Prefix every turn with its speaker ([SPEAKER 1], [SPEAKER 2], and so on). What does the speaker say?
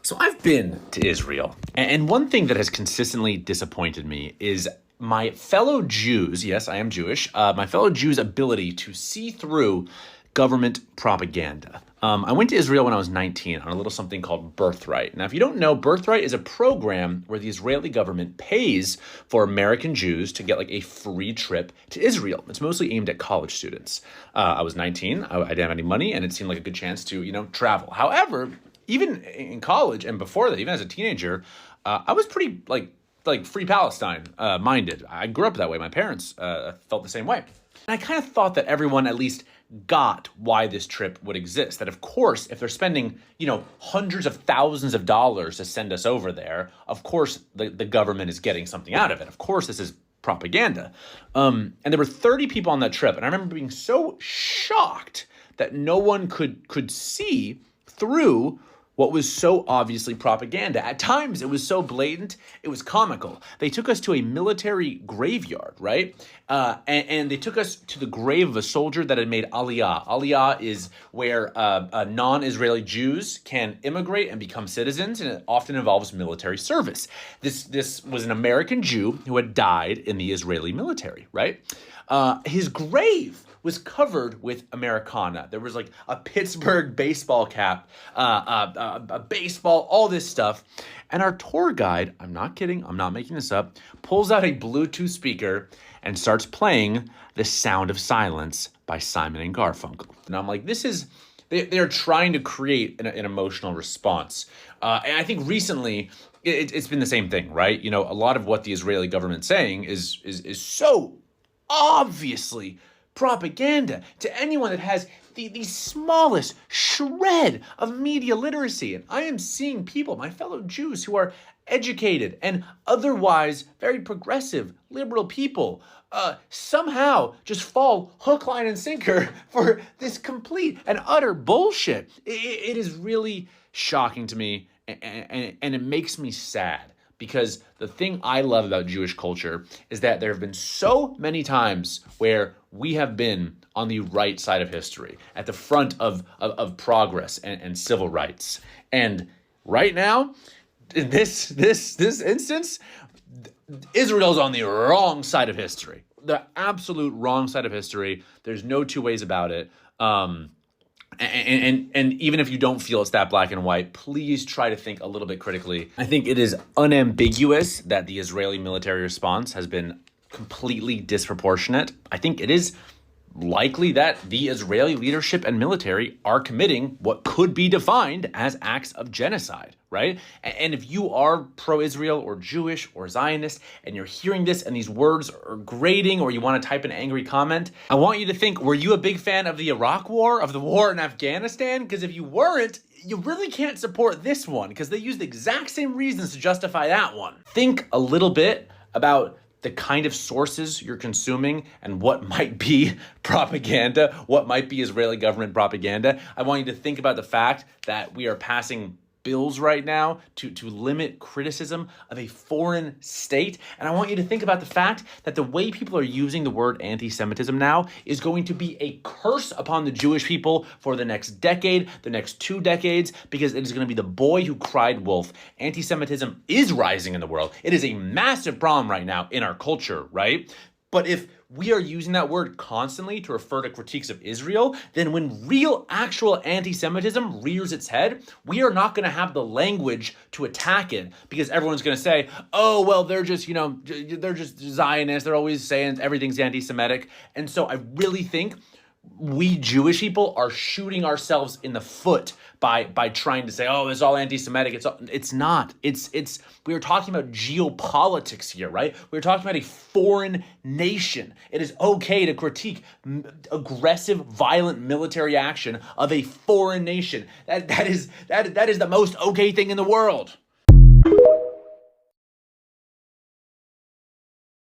[SPEAKER 1] So I've been to Israel, and one thing that has consistently disappointed me is my fellow Jews, yes, I am Jewish, my fellow Jews' ability to see through government propaganda. I went to Israel when I was 19 on a little something called Birthright. Now, if you don't know, Birthright is a program where the Israeli government pays for American Jews to get like a free trip to Israel. It's mostly aimed at college students. I was 19, I didn't have any money, and it seemed like a good chance to, travel. However, even in college and before that, even as a teenager, I was pretty like Free Palestine minded. I grew up that way. My parents felt the same way. And I kind of thought that everyone at least got why this trip would exist. That of course, if they're spending, hundreds of thousands of dollars to send us over there, of course the government is getting something out of it. Of course, this is propaganda. And there were 30 people on that trip. And I remember being so shocked that no one could see through what was so obviously propaganda. At times, it was so blatant, it was comical. They took us to a military graveyard, right? And they took us to the grave of a soldier that had made Aliyah. Aliyah is where non-Israeli Jews can immigrate and become citizens, and it often involves military service. This was an American Jew who had died in the Israeli military, right? His grave was covered with Americana. There was like a Pittsburgh baseball cap, a baseball, all this stuff. And our tour guide, I'm not kidding, I'm not making this up, pulls out a Bluetooth speaker and starts playing The Sound of Silence by Simon and Garfunkel. And I'm like, they're trying to create an emotional response. And I think recently, it's been the same thing, right? A lot of what the Israeli government's saying is so obviously propaganda to anyone that has the smallest shred of media literacy. And I am seeing people, my fellow Jews, who are educated and otherwise very progressive, liberal people, somehow just fall hook, line, and sinker for this complete and utter bullshit. It is really shocking to me, and it makes me sad. Because the thing I love about Jewish culture is that there have been so many times where we have been on the right side of history, at the front of progress and civil rights. And right now, in this instance, Israel's on the wrong side of history. The absolute wrong side of history. There's no two ways about it. And even if you don't feel it's that black and white, please try to think a little bit critically. I think it is unambiguous that the Israeli military response has been completely disproportionate. I think it is likely that the Israeli leadership and military are committing what could be defined as acts of genocide, right? And if you are pro-Israel or Jewish or Zionist and you're hearing this and these words are grating, or you want to type an angry comment, I want you to think, were you a big fan of the Iraq War, of the war in Afghanistan? Because if you weren't, you really can't support this one, because they use the exact same reasons to justify that one. Think a little bit about the kind of sources you're consuming and what might be propaganda, what might be Israeli government propaganda. I want you to think about the fact that we are passing bills right now to limit criticism of a foreign state. And I want you to think about the fact that the way people are using the word anti-Semitism now is going to be a curse upon the Jewish people for the next decade, the next 2 decades, because it is going to be the boy who cried wolf. Anti-Semitism is rising in the world. It is a massive problem right now in our culture, right? But if we are using that word constantly to refer to critiques of Israel, then when real, actual anti-Semitism rears its head, we are not going to have the language to attack it, because everyone's going to say, oh, well, they're just Zionists. They're always saying everything's anti-Semitic. And so I really think we Jewish people are shooting ourselves in the foot by trying to say, oh, it's all anti-Semitic. It's not. We are talking about geopolitics here, right? We're talking about a foreign nation. It is okay to critique aggressive, violent military action of a foreign nation. That is the most okay thing in the world.